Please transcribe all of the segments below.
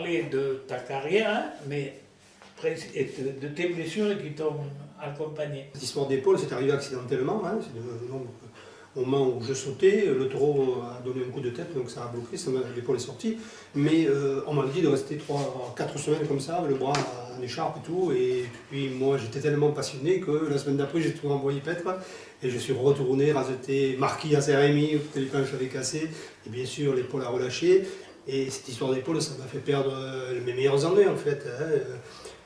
parler de ta carrière, hein, mais et de tes blessures qui t'ont accompagné. Cette histoire d'épaule, c'est arrivé accidentellement. Hein, au moment où je sautais, le taureau a donné un coup de tête, donc ça a bloqué, l'épaule est sortie. Mais on m'a dit de rester 4 semaines comme ça, avec le bras en écharpe et tout. Et puis moi, j'étais tellement passionné que la semaine d'après, j'ai tout envoyé paître. Et je suis retourné, raseté, marqué à Saint-Rémy, où les planches avaient cassé. Et bien sûr, l'épaule a relâché. Et cette histoire d'épaule, ça m'a fait perdre mes meilleures années en fait. Hein.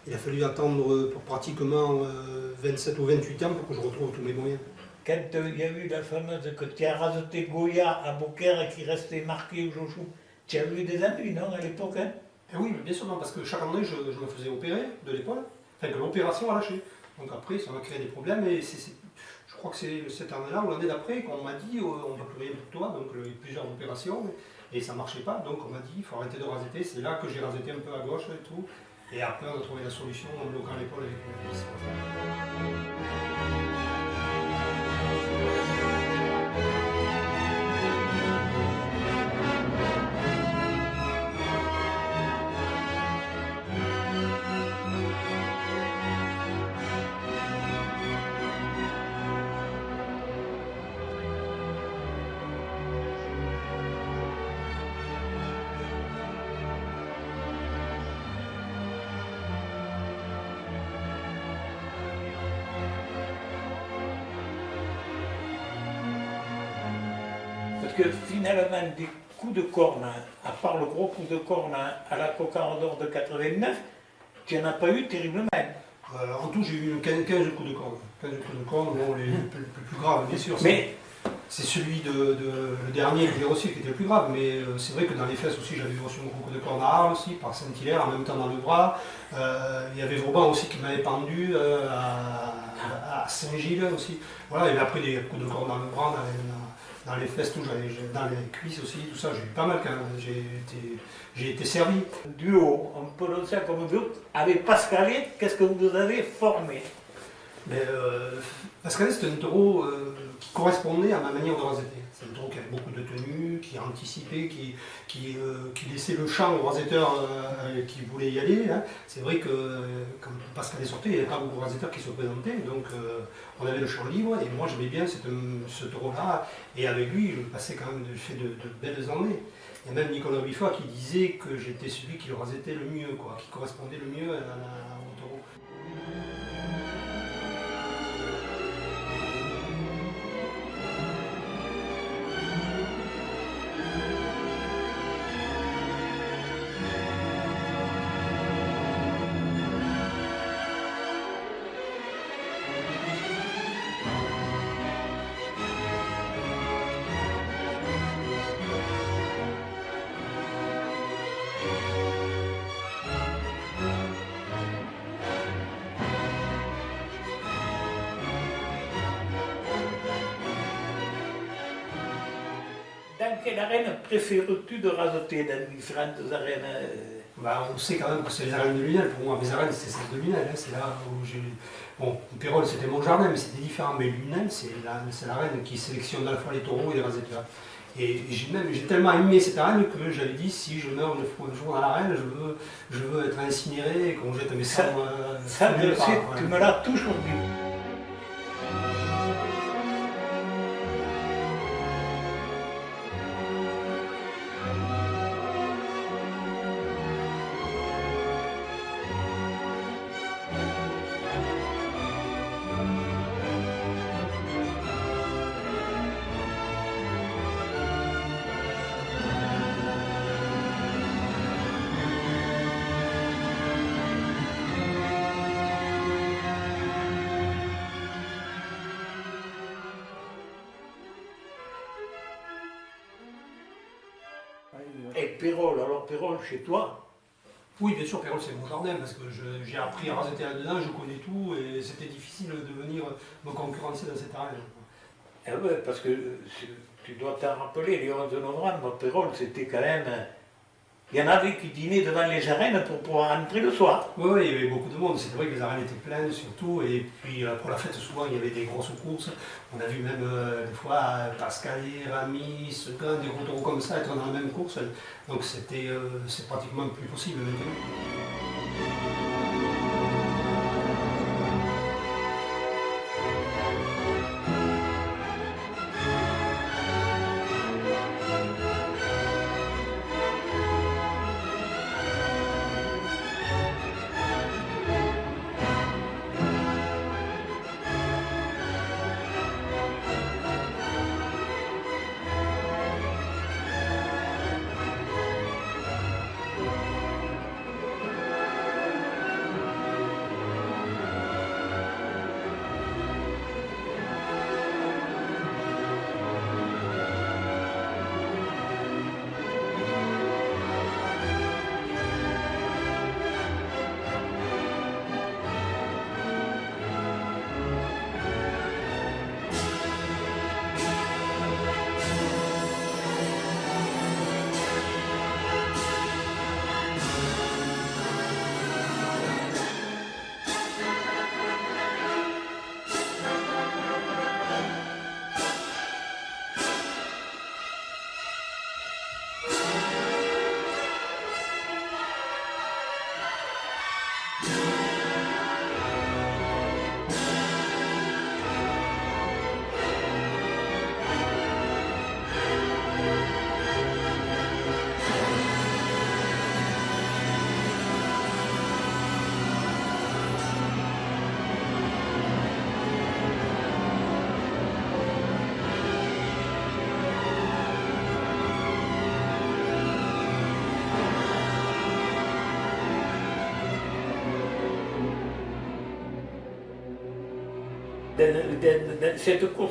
Il a fallu attendre pour pratiquement 27 ou 28 ans pour que je retrouve tous mes moyens. Quand il y a eu la fameuse que tu as raseté Goya à Beaucaire et qui restait marqué au Jochou, tu as eu des ennuis, non, à l'époque hein? Oui, bien sûr, non, parce que chaque année, je me faisais opérer de l'épaule, enfin que l'opération a lâché. Donc après, ça m'a créé des problèmes et je crois que c'est cette année-là ou l'année d'après qu'on m'a dit on ne va plus rien pour toi, donc il y a eu plusieurs opérations et ça ne marchait pas, donc on m'a dit il faut arrêter de raseter. C'est là que j'ai raseté un peu à gauche et tout. Et après, on a trouvé la solution en bloquant l'épaule avec une vis. Parce que finalement, des coups de corne, à part le gros coup de corne à la Cocarde d'Or de 89, tu n'en as pas eu terriblement. En tout, j'ai eu 15 coups de corne. 15 coups de corne, bon, les plus graves, bien sûr. Mais c'est celui le dernier que j'ai reçu qui était le plus grave, mais c'est vrai que dans les fesses aussi, j'avais reçu un coup de corne à Arles aussi, par Saint-Hilaire, en même temps dans le bras. Il y avait Vauban aussi qui m'avait pendu à Saint-Gilles aussi. Voilà, et après des coups de corne dans le bras, dans les fesses, tout, dans les cuisses aussi, tout ça, j'ai eu pas mal quand même. J'ai été servi. Duo, on peut le dire comme duo, avec Pascalet, qu'est-ce que vous avez formé? Pascalet, c'était un taureau qui correspondait à ma manière de raseter. C'est un taureau qui avait beaucoup de tenue, qui anticipait, qui laissait le champ au rasetteur qui voulait y aller. Hein. C'est vrai que quand Pascalet sortait, il n'y avait pas beaucoup de rasetteurs qui se présentaient, donc on avait le champ libre, et moi j'aimais bien ce taureau-là, et avec lui, je passais quand même de belles années. Il y a même Nicolas Biffa qui disait que j'étais celui qui le rasetait le mieux, quoi, qui correspondait le mieux au taureau. Dans quelle arène préfères-tu de raseter dans les différentes arènes? On sait quand même que c'est les arènes de Lunel. Pour moi, mes arènes, c'est celles de Lunel. Hein. C'est là où j'ai. Bon, Pérol, c'était mon jardin, mais c'était différent. Mais Lunel, c'est l'arène qui sélectionne à la fois les taureaux et les rasetteurs. Et j'ai tellement aimé cette arène que j'avais dit si je meurs un jour dans l'arène, je veux être incinéré et qu'on jette mes cendres. Ça, je sais, tu me l'as toujours dit. Et Pérol, alors Pérol, chez toi? Oui, bien sûr, Pérol, c'est mon jardin, parce que j'ai appris à raseter là-dedans, je connais tout, et c'était difficile de venir me concurrencer dans cette arène. Eh oui, parce que tu dois t'en rappeler, les 11 novembre, Pérol, c'était quand même Il y en avait qui dînaient devant les arènes pour pouvoir entrer le soir. Oui, oui, il y avait beaucoup de monde. C'est vrai que les arènes étaient pleines surtout. Et puis pour la fête, souvent, il y avait des grosses courses. On a vu même des fois Pascal, Rami, Seguin, des gros taureaux comme ça être dans la même course. Donc c'est pratiquement plus possible maintenant.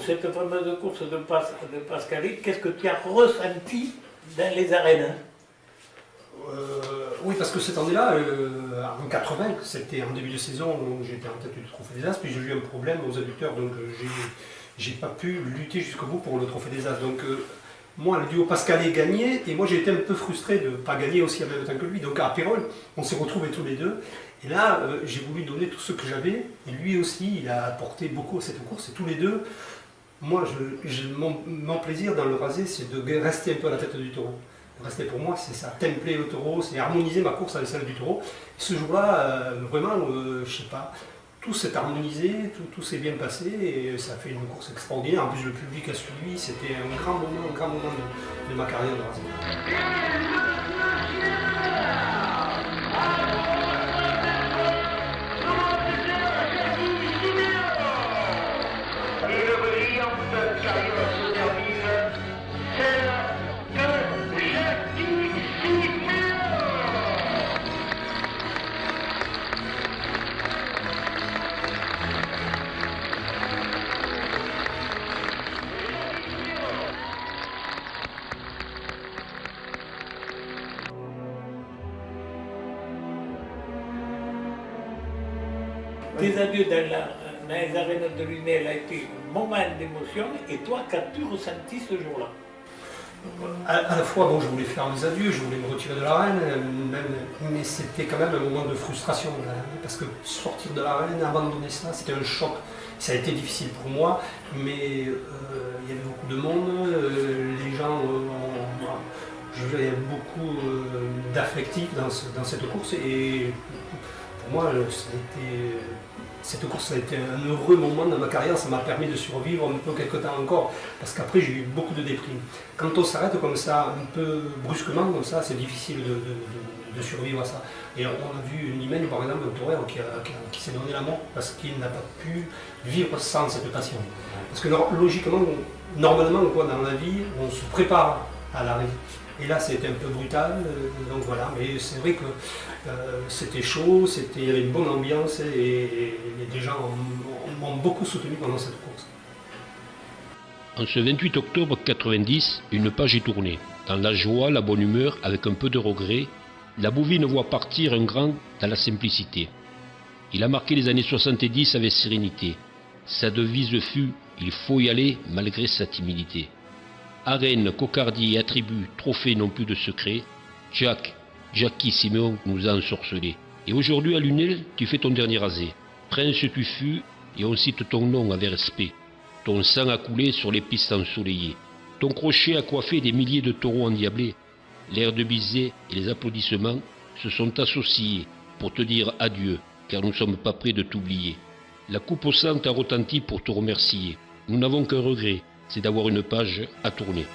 Cette fameuse course de Pascalet, qu'est-ce que tu as ressenti dans les arènes? Oui, parce que cette année-là, en 80, c'était en début de saison où j'étais en tête du Trophée des As, puis j'ai eu un problème aux adducteurs, donc j'ai pas pu lutter jusqu'au bout pour le Trophée des As. Donc moi, le duo Pascalet gagnait, et moi j'ai été un peu frustré de ne pas gagner aussi en même temps que lui. Donc à Pérol, on s'est retrouvés tous les deux. Et là, j'ai voulu donner tout ce que j'avais, et lui aussi, il a apporté beaucoup à cette course, et tous les deux, moi, mon plaisir dans le rasé, c'est de rester un peu à la tête du taureau. Rester pour moi, c'est ça, templer le taureau, c'est harmoniser ma course avec celle du taureau. Et ce jour-là, vraiment, je sais pas, tout s'est harmonisé, tout s'est bien passé, et ça a fait une course extraordinaire. En plus, le public a suivi, c'était un grand moment de ma carrière de rasé. Tes adieux dans les arènes de Lunel a été un moment d'émotion, et toi, qu'as-tu ressenti ce jour-là? À la fois, bon, je voulais faire mes adieux, je voulais me retirer de l'arène, mais c'était quand même un moment de frustration, là, parce que sortir de l'arène, abandonner ça, c'était un choc. Ça a été difficile pour moi, mais il y avait beaucoup de monde, les gens, il y avait beaucoup d'affectifs dans cette course, et pour moi, cette course a été un heureux moment dans ma carrière, ça m'a permis de survivre un peu quelques temps encore, parce qu'après j'ai eu beaucoup de déprime. Quand on s'arrête comme ça, un peu brusquement comme ça, c'est difficile de survivre à ça. Et on a vu Nimène, par exemple, un torero qui s'est donné la mort parce qu'il n'a pas pu vivre sans cette passion. Parce que logiquement, normalement, dans la vie, on se prépare à l'arrêt. Et là, c'était un peu brutal, donc voilà. Mais c'est vrai que c'était chaud, il y avait une bonne ambiance et les gens m'ont beaucoup soutenu pendant cette course. En ce 28 octobre 90, une page est tournée. Dans la joie, la bonne humeur, avec un peu de regret, la Bouvine voit partir un grand dans la simplicité. Il a marqué les années 70 avec sérénité. Sa devise fut « Il faut y aller malgré sa timidité ». Arène, cocardie et attributs, trophées n'ont plus de secret. Jack, Jackie Siméon nous a ensorcelés. Et aujourd'hui à Lunel, tu fais ton dernier rasé. Prince tu fus, et on cite ton nom avec respect. Ton sang a coulé sur les pistes ensoleillées. Ton crochet a coiffé des milliers de taureaux endiablés. L'air de Bizet et les applaudissements se sont associés pour te dire adieu, car nous ne sommes pas prêts de t'oublier. La coupe au sang t'a retenti pour te remercier. Nous n'avons qu'un regret, c'est d'avoir une page à tourner.